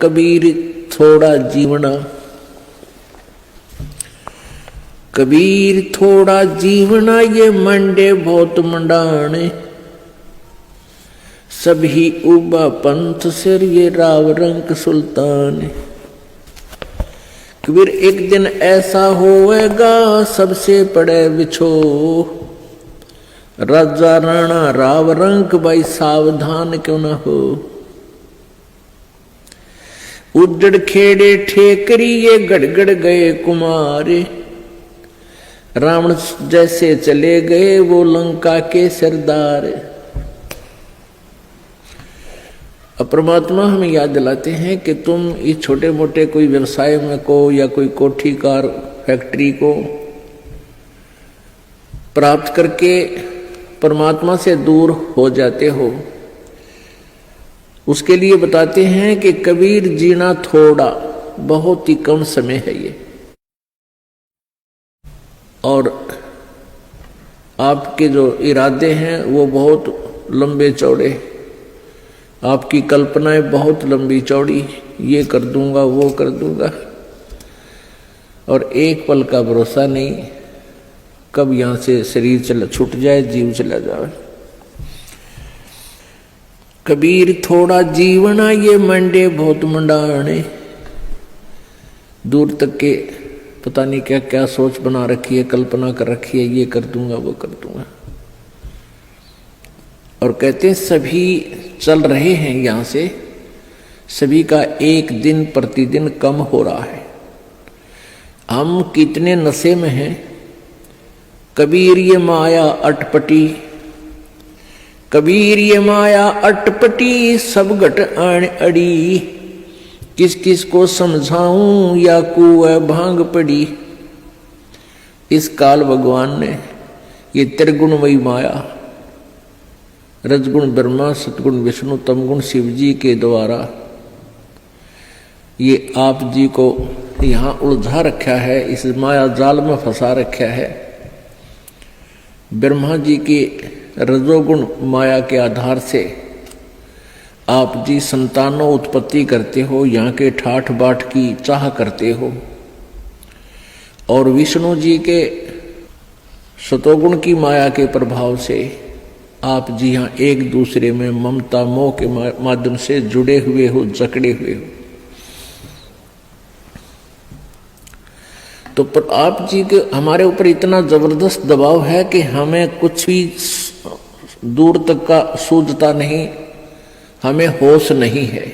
कबीर थोड़ा जीवना, कबीर थोड़ा जीवना ये मंडे बहुत मंडाने, सभी उबा पंथ सिर ये राव रंग सुल्तान। कबीर एक दिन ऐसा होएगा सबसे पड़े बिछो, राजा राणा राव रंक भाई सावधान क्यों न हो। उजड़ खेड़े ठेकरी ये गड़गड़ गए कुमारे, रावण जैसे चले गए वो लंका के सरदार। अब परमात्मा हमें याद दिलाते हैं कि तुम इस छोटे मोटे कोई व्यवसाय में को या कोई कोठी कार फैक्ट्री को प्राप्त करके परमात्मा से दूर हो जाते हो, उसके लिए बताते हैं कि कबीर जीना थोड़ा बहुत ही कम समय है ये, और आपके जो इरादे हैं वो बहुत लंबे चौड़े, आपकी कल्पनाएं बहुत लंबी चौड़ी, ये कर दूंगा वो कर दूंगा, और एक पल का भरोसा नहीं कब यहां से शरीर छूट जाए, जीव चला जाए। कबीर थोड़ा जीवना ये मंडे बहुत मंडाने, दूर तक के पता नहीं क्या क्या सोच बना रखी है, कल्पना कर रखी है, ये कर दूंगा वो कर दूंगा। और कहते हैं सभी चल रहे हैं यहां से, सभी का एक दिन प्रतिदिन कम हो रहा है। हम कितने नशे में हैं। कबीर ये माया अटपटी, कबीर ये माया अटपटी, सब घट आण अड़ी, किस किस को समझाऊं या कुएं भांग पड़ी। इस काल भगवान ने ये त्रिगुणमयी माया, रजगुण ब्रह्मा, सतगुण विष्णु, तमगुण शिव जी के द्वारा ये आप जी को यहां उलझा रखा है, इस माया जाल में फंसा रखा है। ब्रह्मा जी की रजोगुण माया के आधार से आप जी संतानों उत्पत्ति करते हो, यहाँ के ठाठ बाट की चाह करते हो, और विष्णु जी के सतोगुण की माया के प्रभाव से आप जी यहाँ एक दूसरे में ममता मोह के माध्यम से जुड़े हुए हो, जकड़े हुए हो। तो पर आप जी के हमारे ऊपर इतना जबरदस्त दबाव है कि हमें कुछ भी दूर तक का सूझता नहीं, हमें होश नहीं है।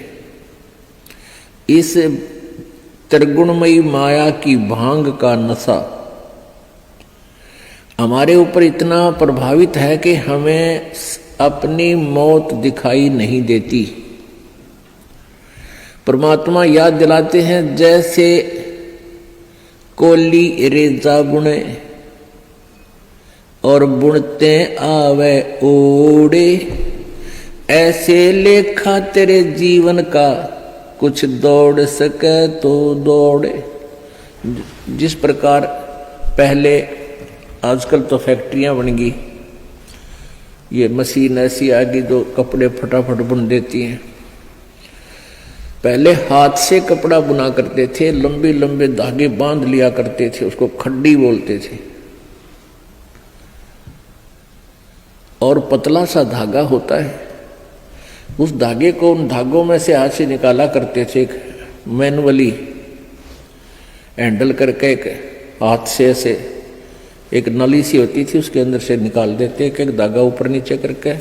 इस त्रिगुणमयी माया की भांग का नशा हमारे ऊपर इतना प्रभावित है कि हमें अपनी मौत दिखाई नहीं देती। परमात्मा याद दिलाते हैं जैसे कोली रेजा बुने और बुनते आवे ओड़े, ऐसे लेखा तेरे जीवन का कुछ दौड़ सके तो दौड़े। जिस प्रकार पहले, आजकल तो फैक्ट्रियां बन गई, ये मशीन ऐसी आ गई जो कपड़े फटाफट बुन देती हैं। पहले हाथ से कपड़ा बुना करते थे, लंबे लंबे धागे बांध लिया करते थे, उसको खड्डी बोलते थे, और पतला सा धागा होता है, उस धागे को उन धागों में से हाथ से निकाला करते थे, एक मैनुअली हैंडल करके एक हाथ से ऐसे एक नली सी होती थी, उसके अंदर से निकाल देते, एक एक धागा ऊपर नीचे करके,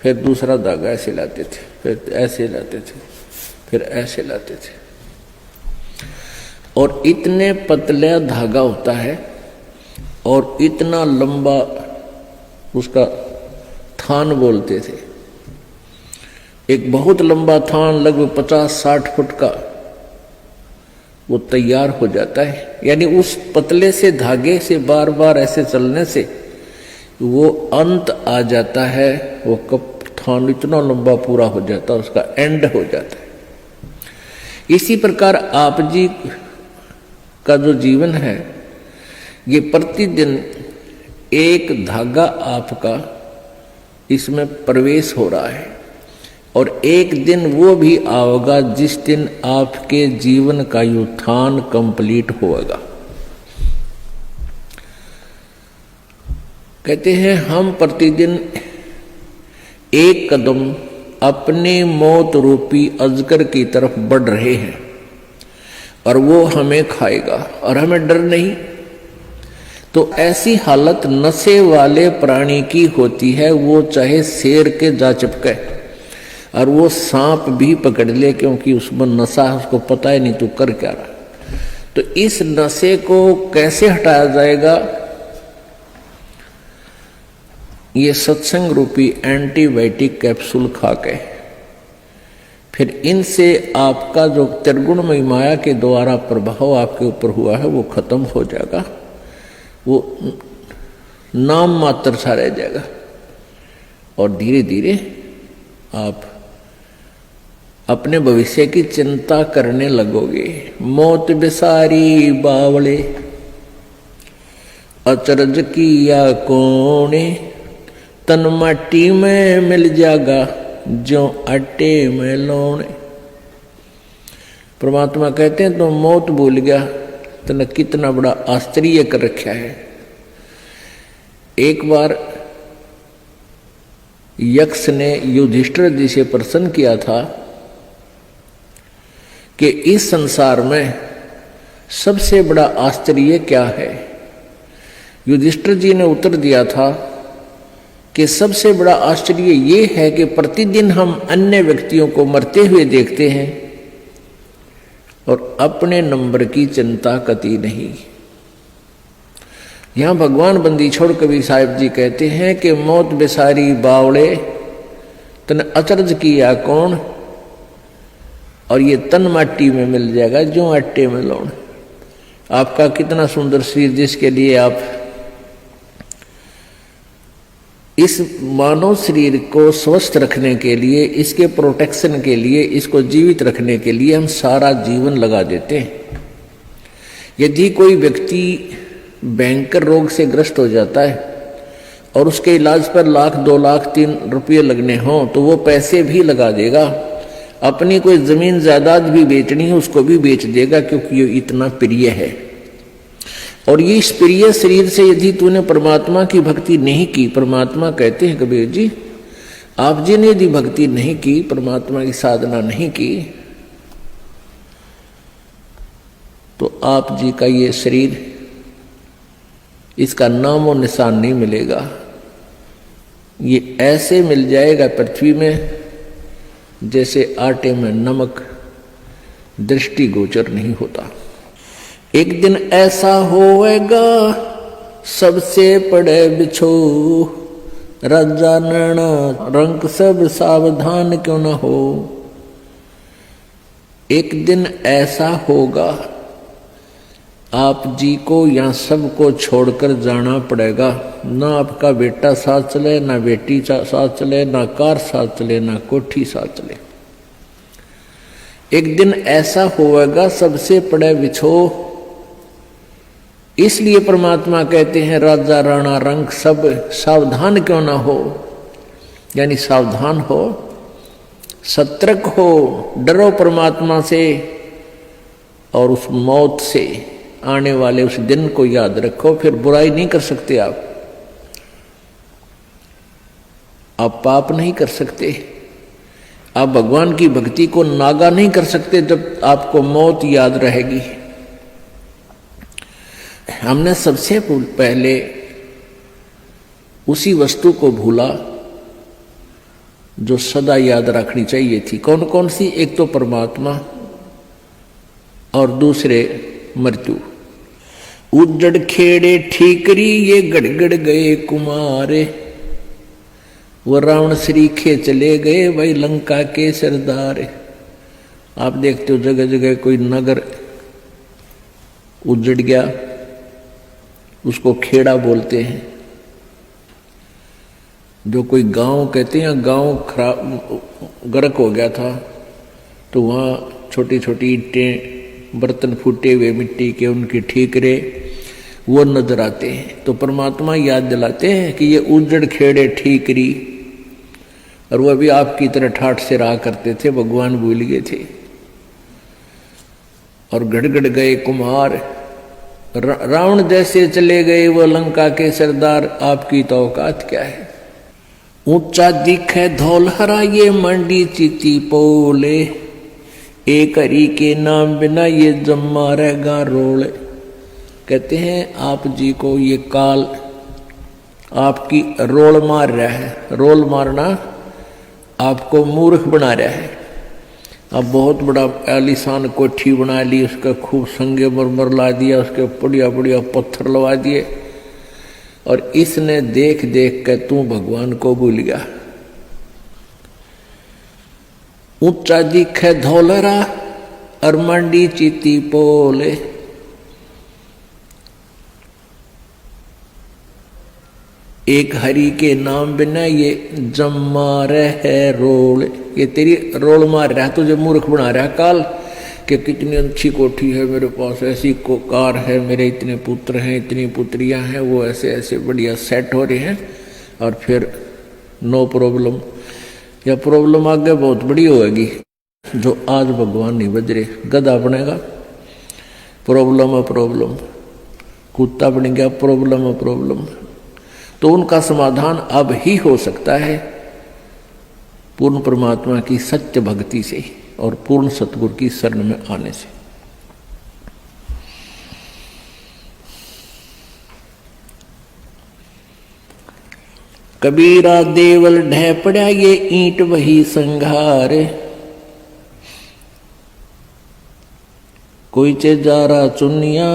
फिर दूसरा धागा ऐसे लाते थे, फिर ऐसे लाते थे, फिर ऐसे लाते थे, और इतने पतला धागा होता है और इतना लंबा उसका थान बोलते थे। एक बहुत लंबा थान लगभग 50-60 फुट का वो तैयार हो जाता है। यानी उस पतले से धागे से बार बार ऐसे चलने से वो अंत आ जाता है, वो कब थान इतना लंबा पूरा हो जाता है, उसका एंड हो जाता है। इसी प्रकार आप जी का जो जीवन है, ये प्रतिदिन एक धागा आपका इसमें प्रवेश हो रहा है। और एक दिन वो भी आएगा जिस दिन आपके जीवन का उत्थान कंप्लीट होगा। कहते हैं हम प्रतिदिन एक कदम अपने मौत रूपी अजगर की तरफ बढ़ रहे हैं और वो हमें खाएगा और हमें डर नहीं। तो ऐसी हालत नशे वाले प्राणी की होती है, वो चाहे शेर के जा चिपके और वो सांप भी पकड़ ले, क्योंकि उसमें नशा है, उसको पता ही नहीं तू कर क्या रहा। तो इस नशे को कैसे हटाया जाएगा? ये सत्संग रूपी एंटीबायोटिक कैप्सूल खा के, फिर इनसे आपका जो त्रिगुणमयी माया के द्वारा प्रभाव आपके ऊपर हुआ है वो खत्म हो जाएगा, वो नाम मात्र सा रह जाएगा और धीरे धीरे आप अपने भविष्य की चिंता करने लगोगे। मौत बिसारी बावले अचरज किया कोने, तन माटी में मिल जाएगा जो आटे में लौने। परमात्मा कहते हैं तो मौत भूल गया, तने कितना बड़ा आश्चर्य कर रखा है। एक बार यक्ष ने युधिष्ठिर जी से प्रश्न किया था कि इस संसार में सबसे बड़ा आश्चर्य क्या है? युधिष्ठिर जी ने उत्तर दिया था कि सबसे बड़ा आश्चर्य ये है कि प्रतिदिन हम अन्य व्यक्तियों को मरते हुए देखते हैं और अपने नंबर की चिंता कती नहीं। यहां भगवान बंदी छोड़ कबीर साहिब जी कहते हैं कि मौत बेसारी बावड़े तन अचरज किया कौन, और ये तन माटी में मिल जाएगा जो आटे में लौण। आपका कितना सुंदर शरीर, जिसके लिए आप इस मानव शरीर को स्वस्थ रखने के लिए, इसके प्रोटेक्शन के लिए, इसको जीवित रखने के लिए हम सारा जीवन लगा देते हैं। यदि कोई व्यक्ति भयंकर रोग से ग्रस्त हो जाता है और उसके इलाज पर लाख 2 लाख 3 रुपये लगने हों तो वो पैसे भी लगा देगा। अपनी कोई जमीन जायदाद भी बेचनी है उसको भी बेच देगा, क्योंकि ये इतना प्रिय है। और ये इस प्रिय शरीर से यदि तूने परमात्मा की भक्ति नहीं की, परमात्मा कहते हैं कबीर जी, आप जी ने यदि भक्ति नहीं की, परमात्मा की साधना नहीं की, तो आप जी का ये शरीर, इसका नामो निशान नहीं मिलेगा। ये ऐसे मिल जाएगा पृथ्वी में जैसे आटे में नमक, दृष्टि गोचर नहीं होता। एक दिन ऐसा होएगा सबसे पड़े बिछो, राजा नैना रंग सब सावधान क्यों न हो। एक दिन ऐसा होगा आप जी को यहाँ सबको छोड़कर जाना पड़ेगा। ना आपका बेटा साथ चले, ना बेटी साथ चले, ना कार साथ चले, ना कोठी साथ चले। एक दिन ऐसा होगा सबसे पड़े बिछो। इसलिए परमात्मा कहते हैं राजा राणा रंग सब सावधान क्यों ना हो, यानी सावधान हो, सतर्क हो, डरो परमात्मा से और उस मौत से आने वाले उस दिन को याद रखो। फिर बुराई नहीं कर सकते आप पाप नहीं कर सकते, आप भगवान की भक्ति को नागा नहीं कर सकते जब आपको मौत याद रहेगी। हमने सबसे पहले उसी वस्तु को भूला जो सदा याद रखनी चाहिए थी। कौन कौन सी? एक तो परमात्मा और दूसरे मृत्यु। उज्जड़ खेड़े ठीकरी ये गड़गड़ गए कुमारे, वो रावण श्रीखे चले गए भाई लंका के सरदार। आप देखते हो जगह जगह कोई नगर उजड़ गया, उसको खेड़ा बोलते हैं। जो कोई गांव कहते हैं, गांव खराब गर्क हो गया था तो वहाँ छोटी छोटी ईंटें, बर्तन फूटे हुए मिट्टी के, उनके ठीकरे वो नजर आते हैं। तो परमात्मा याद दिलाते हैं कि ये उजड़ खेड़े ठीकरी और वह भी आपकी तरह ठाठ से रहा करते थे, भगवान भूल गए थे। और गड़गड़ गए कुम्हार, रावण जैसे चले गए वो लंका के सरदार, आपकी तो औकात क्या है। ऊंचा दिखे धौलहरा ये मंडी चिति पोले, एक हरि के नाम बिना ये जम्मा रहेगा रोले। कहते हैं आप जी को ये काल आपकी रोल मार रहा है। रोल मारना आपको मूर्ख बना रहा है। अब बहुत बड़ा आलीशान कोठी बना ली, उसका खूब संगे मरमर ला दिया, उसके बढ़िया बढ़िया पत्थर लगा दिए, और इसने देख देख कर तू भगवान को भूल गया। ऊंचा दिखे धौलरा और मंडी चिति पोले, एक हरि के नाम बिना ये जम्मा रहे रोल। ये तेरी रोल मार रहा है, तुझे मूर्ख बना रहा है काल, कि कितनी अच्छी कोठी है मेरे पास, ऐसी कार है, मेरे इतने पुत्र हैं, इतनी पुत्रियां हैं, वो ऐसे ऐसे बढ़िया सेट हो रहे हैं, और फिर नो प्रॉब्लम, या प्रॉब्लम आगे बहुत बड़ी होगी। जो आज भगवान नहीं बज रहे, गधा बनेगा प्रॉब्लम है प्रॉब्लम, कुत्ता बन गया प्रॉब्लम है प्रॉब्लम। तो उनका समाधान अब ही हो सकता है पूर्ण परमात्मा की सत्य भक्ति से और पूर्ण सतगुरु की शरण में आने से। कबीरा देवल ढह पड़ा ये ईंट वही संघार, कोई चे जा रहा चुनिया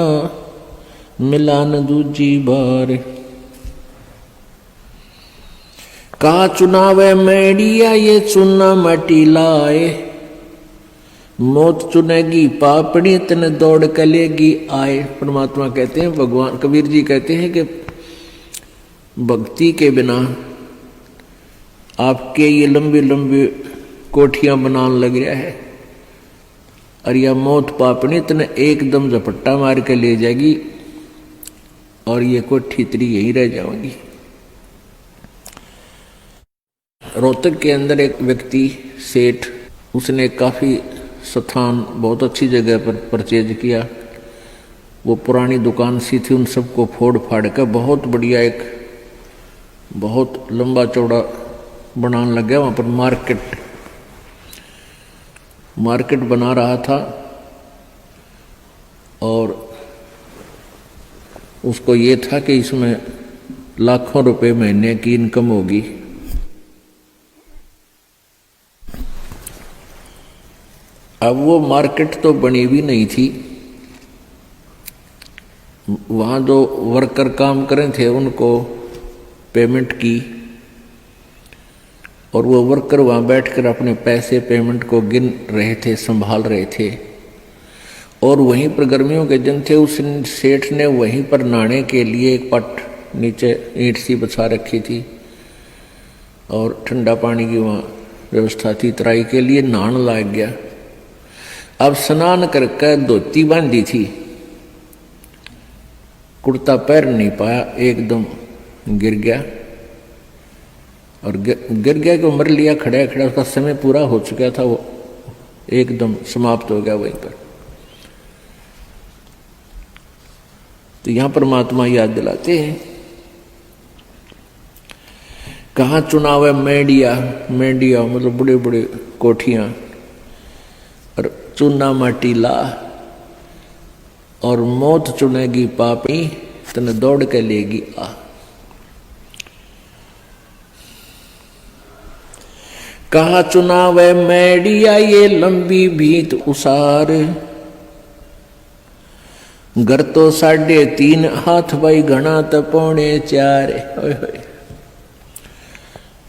मिलान दूजी बार। कहा चुनावे मैडिया ये चुना मटी लाए, मौत चुनेगी पापड़ी तने दौड़ कलेगी आए। परमात्मा कहते हैं, भगवान कबीर जी कहते हैं कि भक्ति के बिना आपके ये लंबी लंबी कोठियां बनाने लग रहा है, और यह मौत पापड़ी तने एकदम झपट्टा मार के ले जाएगी, और ये कोठी तेरी यहीं रह जाएगी। रोहतक के अंदर एक व्यक्ति सेठ, उसने काफ़ी स्थान बहुत अच्छी जगह पर परचेज किया। वो पुरानी दुकान सी थी, उन सबको फोड़ फाड़ कर बहुत बढ़िया एक बहुत लंबा चौड़ा बनाने लग गया। वहाँ पर मार्केट बना रहा था, और उसको ये था कि इसमें लाखों रुपए महीने की इनकम होगी। अब वो मार्केट तो बनी भी नहीं थी, वहाँ जो वर्कर काम करे थे उनको पेमेंट की, और वो वर्कर वहाँ बैठकर अपने पैसे पेमेंट को गिन रहे थे, संभाल रहे थे। और वहीं पर गर्मियों के दिन थे, उस सेठ ने वहीं पर नहाने के लिए एक पट नीचे ईंट सी बछा रखी थी, और ठंडा पानी की वहाँ व्यवस्था थी। तराई के लिए नहाने लग गया। अब स्नान करके धोती बांधी थी, कुर्ता पैर नहीं पाया, एकदम गिर गया, और गिर गया कि मर लिया खड़ा खड़ा। उसका समय पूरा हो चुका था, वो एकदम समाप्त हो गया वहीं पर। तो यहां परमात्मा याद दिलाते हैं, कहाँ चुनाव है मेडिया, मेडिया मतलब बड़े बड़े कोठियां, और चुना माटी ला, और मौत चुनेगी पापी तने दौड़ के लेगी आ। कहा चुनाव है मैडिया ये लंबी भीत उसार, घर तो 3.5 हाथ भाई घना तो 4.25।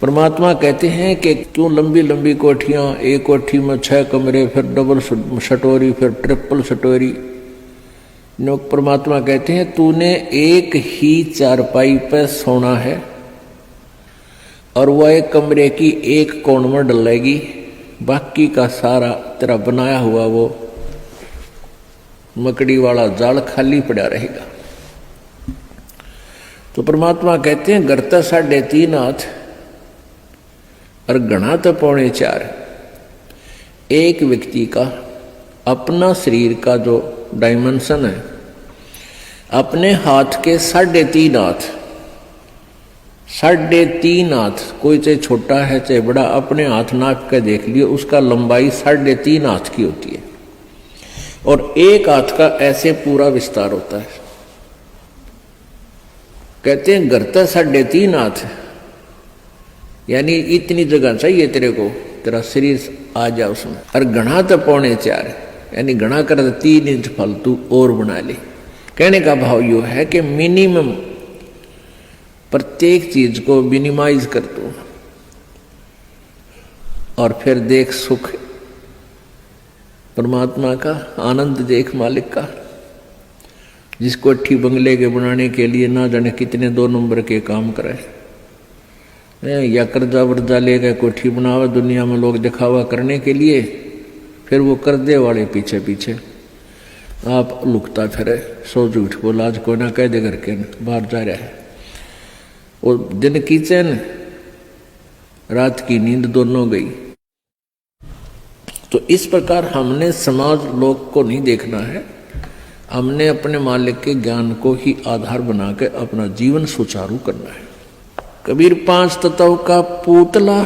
परमात्मा कहते हैं कि क्यों लंबी लंबी कोठियां, एक कोठी में 6 कमरे, फिर डबल सटोरी, फिर ट्रिपल सटोरी। परमात्मा कहते हैं तूने एक ही चारपाई पे सोना है, और वह एक कमरे की एक कोण में डलेगी, बाकी का सारा तेरा बनाया हुआ वो मकड़ी वाला जाल खाली पड़ा रहेगा। तो परमात्मा कहते हैं घर तो 3.5 हाथ, और घना तो 3:45। एक व्यक्ति का अपना शरीर का जो डायमेंशन है, अपने हाथ के 3.5 हाथ, 3.5 हाथ, कोई चाहे छोटा है चाहे बड़ा, अपने हाथ नाप के देख लियो, उसका लंबाई 3.5 हाथ की होती है। और एक हाथ का ऐसे पूरा विस्तार होता है। कहते हैं घर तो 3.5 हाथ, यानी इतनी जगह चाहिए तेरे को, तेरा शरीर आ जा उसमें। और घना तो 3.25, यानी घना कर 3 इंच फालतू और बना ले। कहने का भाव यो है कि मिनिमम प्रत्येक चीज को मिनिमाइज कर दो और फिर देख सुख परमात्मा का, आनंद देख मालिक का। जिसको अच्छी बंगले के बनाने के लिए ना जाने कितने 2 नंबर के काम करे, या कर्जा वर्जा लेकर कोठी बनावा दुनिया में लोग दिखावा करने के लिए, फिर वो कर्जे वाले पीछे पीछे आप लुकता फिरे। सो झूठ बोला आज कोई ना कह दे करके बाहर जा रहा है। वो दिन की चैन रात की नींद दोनों गई। तो इस प्रकार हमने समाज लोग को नहीं देखना है, हमने अपने मालिक के ज्ञान को ही आधार बना के अपना जीवन सुचारू करना है। कबीर 5 तत्व का पुतला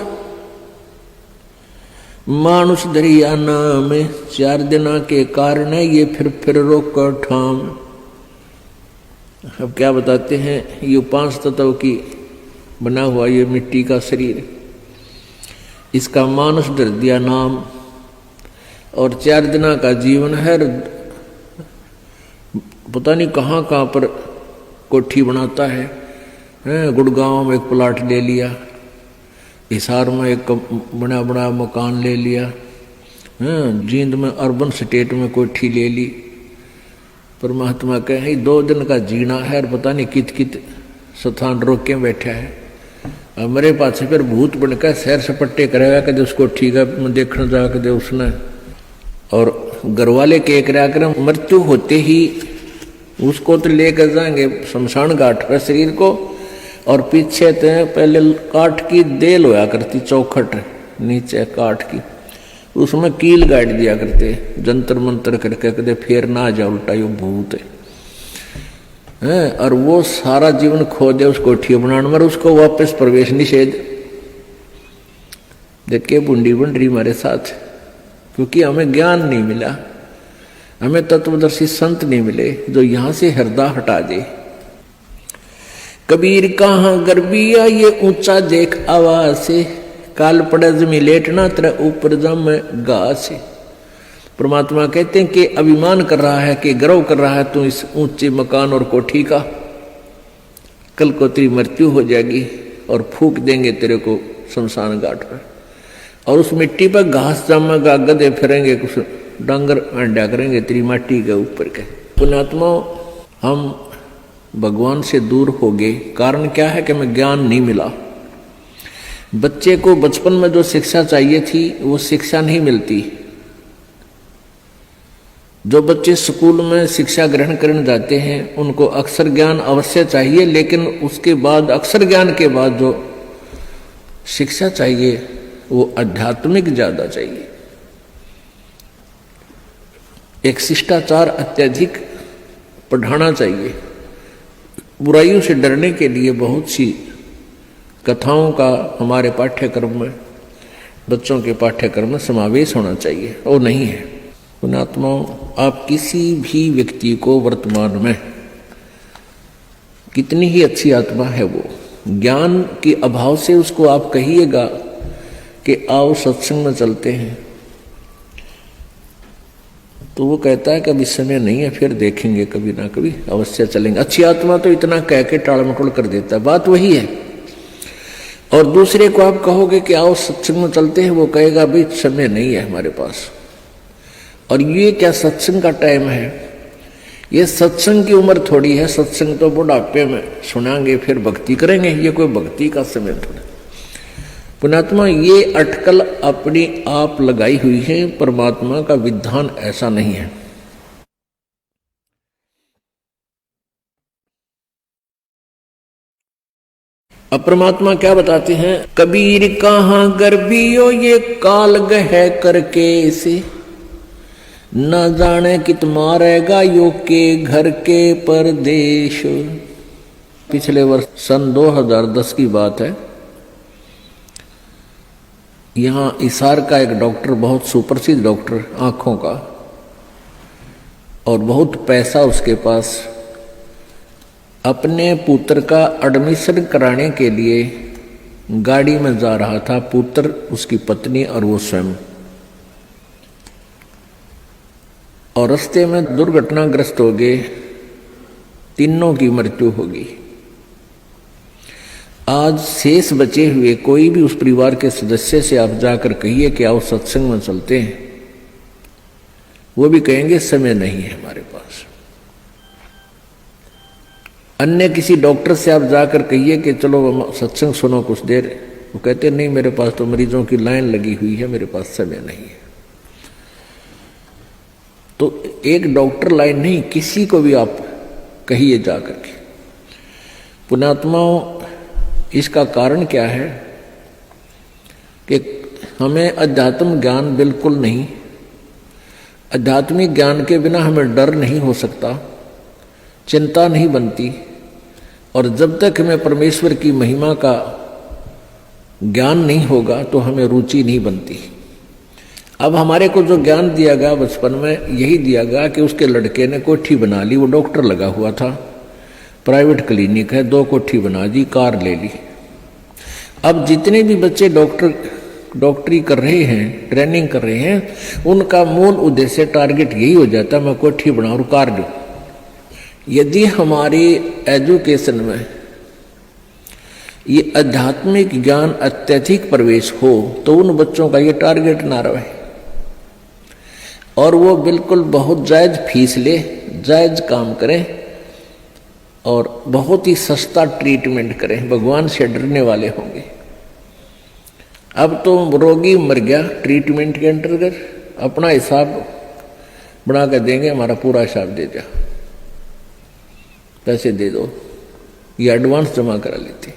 मानुष दरिया नाम, 4 दिना के कारण ये फिर रोक ठाम। अब क्या बताते हैं, ये 5 तत्व की बना हुआ ये मिट्टी का शरीर, इसका मानुष दरिया नाम, और 4 दिना का जीवन है। पता नहीं कहाँ कहाँ पर कोठी बनाता है। गुड़गांव में एक प्लाट ले लिया, हिसार में एक बड़ा बड़ा मकान ले लिया, जींद में अर्बन स्टेट में कोठी ले ली। परमात्मा कहे 2 दिन का जीना है और पता नहीं कित कित स्थान रोक के बैठा है। मेरे पास फिर भूत बनकर सैर सपट्टे करेगा कदे उसको ठीक है देखने जा कदे उसने। और घर वाले के कर मृत्यु होते ही उसको तो लेकर जाएंगे शमशान घाट पर शरीर को, और पीछे तो पहले काठ की देल होया करती, चौखट नीचे काठ की, उसमें कील गाड़ दिया करते जंतर मंतर करके कदे फेर ना जा उल्टा यो भूत है। और वो सारा जीवन खो दे उस कोठी बनाने में, उसको वापस प्रवेश निषेध। देखे बुंडी बन रही हमारे साथ, क्योंकि हमें ज्ञान नहीं मिला, हमें तत्वदर्शी संत नहीं मिले जो यहां से हृदय हटा दे। कबीर कहाँ गर्बिया ये ऊंचा देख आवाज से, काल पड़े जमी लेटना तेरा ऊपर जम घास। परमात्मा कहते हैं कि अभिमान कर रहा है, कि गर्व कर रहा है तू इस ऊंचे मकान और कोठी का, कल को तेरी मृत्यु हो जाएगी और फूक देंगे तेरे को शमशान घाट पर, और उस मिट्टी पर घास जमेगा, गधे फिरेंगे, कुछ डांगर अंडा करेंगे तेरी माटी के ऊपर के। पुण्यात्मा हम भगवान से दूर हो गए, कारण क्या है कि हमें ज्ञान नहीं मिला। बच्चे को बचपन में जो शिक्षा चाहिए थी वो शिक्षा नहीं मिलती। जो बच्चे स्कूल में शिक्षा ग्रहण करने जाते हैं उनको अक्षर ज्ञान अवश्य चाहिए, लेकिन उसके बाद अक्षर ज्ञान के बाद जो शिक्षा चाहिए वो आध्यात्मिक ज्यादा चाहिए। एक शिष्टाचार अत्यधिक पढ़ाना चाहिए। बुराइयों से डरने के लिए बहुत सी कथाओं का हमारे पाठ्यक्रम में, बच्चों के पाठ्यक्रम में समावेश होना चाहिए, और नहीं है। पुण्यात्माओं, आप किसी भी व्यक्ति को वर्तमान में कितनी ही अच्छी आत्मा है, वो ज्ञान के अभाव से उसको आप कहिएगा कि आओ सत्संग में चलते हैं, तो वो कहता है कि अभी समय नहीं है, फिर देखेंगे, कभी ना कभी अवश्य चलेंगे। अच्छी आत्मा तो इतना कह के टाल मटोल कर देता है, बात वही है। और दूसरे को आप कहोगे कि आओ सत्संग में चलते हैं, वो कहेगा भाई समय नहीं है हमारे पास। और ये क्या सत्संग का टाइम है? ये सत्संग की उम्र थोड़ी है, सत्संग तो बुढ़ापे में सुनाएंगे फिर भक्ति करेंगे, ये कोई भक्ति का समय थोड़ा। पुण्यात्मा, ये अटकल अपनी आप लगाई हुई है, परमात्मा का विधान ऐसा नहीं है। अब परमात्मा क्या बताते हैं, कबीर कहाँ गर्भियो ये काल गह करके से, न जाने कित मारेगा यो के घर के परदेश। पिछले वर्ष सन 2010 की बात है। यहाँ इसार का एक डॉक्टर, बहुत सुप्रसिद्ध डॉक्टर आंखों का, और बहुत पैसा उसके पास, अपने पुत्र का एडमिशन कराने के लिए गाड़ी में जा रहा था, पुत्र, उसकी पत्नी और वो स्वयं, और रास्ते में दुर्घटनाग्रस्त हो गए, तीनों की मृत्यु होगी। आज शेष बचे हुए कोई भी उस परिवार के सदस्य से आप जाकर कहिए कि आओ सत्संग में चलते हैं, वो भी कहेंगे समय नहीं है हमारे पास। अन्य किसी डॉक्टर से आप जाकर कहिए कि चलो सत्संग सुनो कुछ देर, वो कहते नहीं मेरे पास तो मरीजों की लाइन लगी हुई है, मेरे पास समय नहीं है। तो एक डॉक्टर लाइन नहीं, किसी को भी आप कहिए जाकर के। पुण्यात्माओं, इसका कारण क्या है कि हमें अध्यात्म ज्ञान बिल्कुल नहीं, आध्यात्मिक ज्ञान के बिना हमें डर नहीं हो सकता, चिंता नहीं बनती, और जब तक हमें परमेश्वर की महिमा का ज्ञान नहीं होगा तो हमें रुचि नहीं बनती। अब हमारे को जो ज्ञान दिया गया बचपन में, यही दिया गया कि उसके लड़के ने कोठी बना ली, वो डॉक्टर लगा हुआ था, प्राइवेट क्लिनिक है, 2 कोठी बना दी, कार ले ली। अब जितने भी बच्चे डॉक्टरी कर रहे हैं, ट्रेनिंग कर रहे हैं, उनका मूल उद्देश्य, टारगेट यही हो जाता है मैं कोठी बनाऊं और कार लूं। यदि हमारी एजुकेशन में ये आध्यात्मिक ज्ञान अत्यधिक प्रवेश हो तो उन बच्चों का ये टारगेट ना रहे, और वो बिल्कुल बहुत जायज फीस ले, जायज काम करें और बहुत ही सस्ता ट्रीटमेंट करें, भगवान से डरने वाले होंगे। अब तो रोगी मर गया, ट्रीटमेंट के अंतर्गत अपना हिसाब बना कर देंगे, हमारा पूरा हिसाब दे दिया, पैसे दे दो, ये एडवांस जमा करा लेते।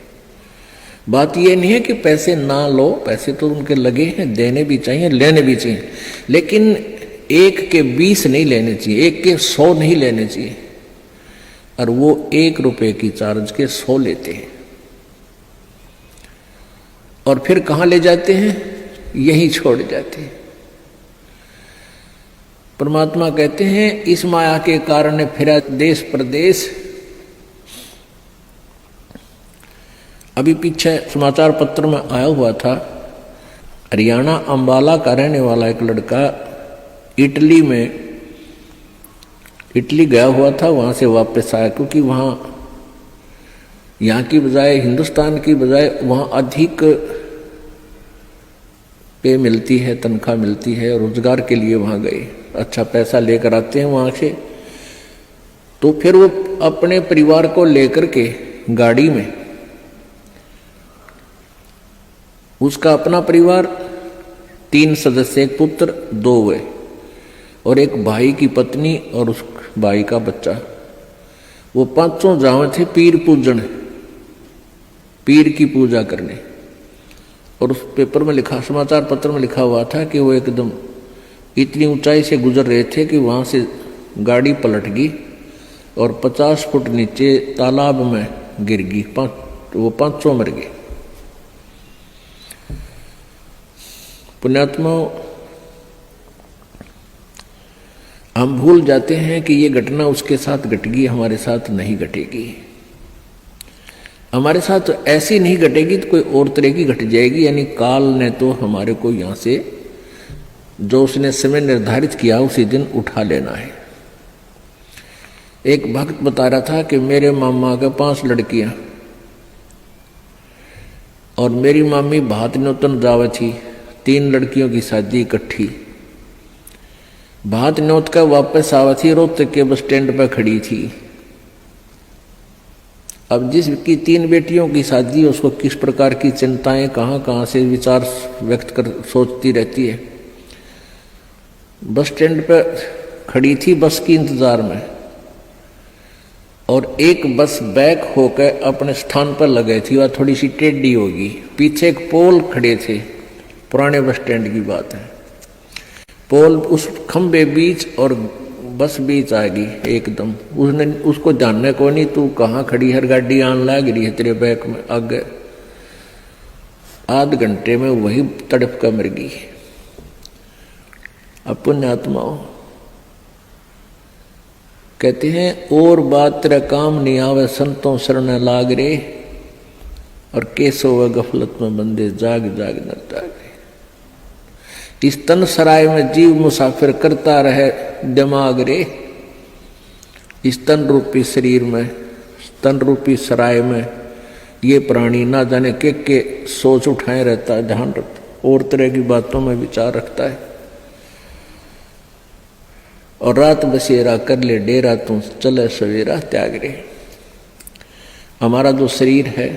बात ये नहीं है कि पैसे ना लो, पैसे तो उनके लगे हैं, देने भी चाहिए, लेने भी चाहिए, लेकिन 1 के 20 नहीं लेने चाहिए, 1 के 100 नहीं लेने चाहिए, और वो 1 रुपए की चार्ज के 100 लेते हैं। और फिर कहाँ ले जाते हैं, यहीं छोड़ जाते हैं। परमात्मा कहते हैं इस माया के कारण फिरा देश प्रदेश। अभी पीछे समाचार पत्र में आया हुआ था, हरियाणा अंबाला का रहने वाला एक लड़का इटली गया हुआ था, वहां से वापस आया, क्योंकि वहां यहाँ की बजाय, हिंदुस्तान की बजाय वहां अधिक पे मिलती है, तनख्वाह मिलती है, रोजगार के लिए वहां गए, अच्छा पैसा लेकर आते हैं वहां से। तो फिर वो अपने परिवार को लेकर के गाड़ी में, उसका अपना परिवार 3 सदस्य, एक पुत्र 2 हुए, और एक भाई की पत्नी और उस भाई का बच्चा, वो 5 जावे थे पीर पूजन, पीर की पूजा करने। और उस पेपर में लिखा, समाचार पत्र में लिखा हुआ था कि वो एकदम इतनी ऊंचाई से गुजर रहे थे कि वहां से गाड़ी पलट गई और 50 फुट नीचे तालाब में गिर गई, वो 5 मर गए। पुण्यात्माओं, हम भूल जाते हैं कि ये घटना उसके साथ घट गई, हमारे साथ नहीं घटेगी। हमारे साथ ऐसी नहीं घटेगी तो कोई और तरह की घट जाएगी। यानी काल ने तो हमारे को यहाँ से जो उसने समय निर्धारित किया उसी दिन उठा लेना है। एक भक्त बता रहा था कि मेरे मामा के 5 लड़कियां और मेरी मामी भात न्योतन जावे थी, 3 लड़कियों की शादी इकट्ठी। भात न्योत का वापस आवा थी, रोहतक के बस स्टैंड पर खड़ी थी। अब जिसकी 3 बेटियों की शादी, उसको किस प्रकार की चिंताएं, कहाँ से विचार व्यक्त कर सोचती रहती है। बस स्टैंड पर खड़ी थी बस की इंतजार में, और एक बस बैक होकर अपने स्थान पर लगे थी, वह थोड़ी सी टेढ़ी होगी। पीछे एक पोल खड़े थे, पुराने बस स्टैंड की बात है। पोल उस खंबे बीच और बस बीच आ गई एकदम। उसने उसको जानने को नहीं, तू कहाँ खड़ी है, गाड़ी आन लग रही है तेरे बैक में आगे। आध घंटे में वही तड़प कर मर गई। अब पुण्यात्माओं कहते हैं, और बात तेरा काम नहीं आवे संतों शरण लाग रे, और केसो व गफलत में बंदे जाग जाग न जागे। इस तन सराय में जीव मुसाफिर करता रहे दिमाग रे। इस तन रूपी शरीर में, तन रूपी सराय में ये प्राणी ना जाने के सोच उठाए रहता है, ध्यान रखता और तरह की बातों में विचार रखता है। और रात बसेरा कर ले डेरा, तू चले सवेरा त्याग रे। हमारा जो शरीर है,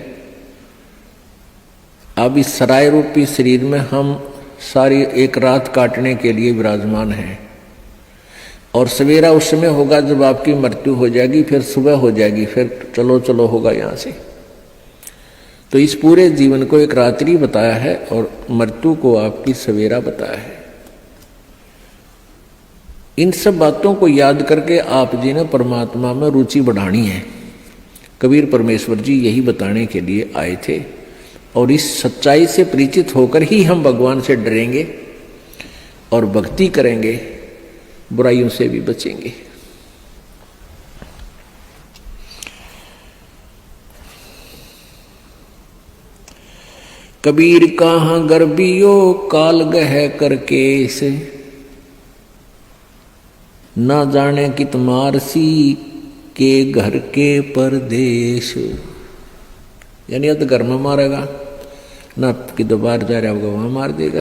अब इस सराय रूपी शरीर में हम सारी एक रात काटने के लिए विराजमान हैं। और सवेरा उस समय होगा जब आपकी मृत्यु हो जाएगी, फिर सुबह हो जाएगी, फिर चलो चलो होगा यहाँ से। तो इस पूरे जीवन को एक रात्रि बताया है और मृत्यु को आपकी सवेरा बताया है। इन सब बातों को याद करके आप जी ने परमात्मा में रुचि बढ़ानी है। कबीर परमेश्वर जी यही बताने के लिए आए थे। और इस सच्चाई से परिचित होकर ही हम भगवान से डरेंगे और भक्ति करेंगे, बुराइयों से भी बचेंगे। कबीर कहाँ गर्बियो काल गह करके से, ना जाने कित मारसी के घर के परदेश। यानी अब तो घर में मारेगा ना, कि दोबारा जा रहा होगा वहां मार देगा।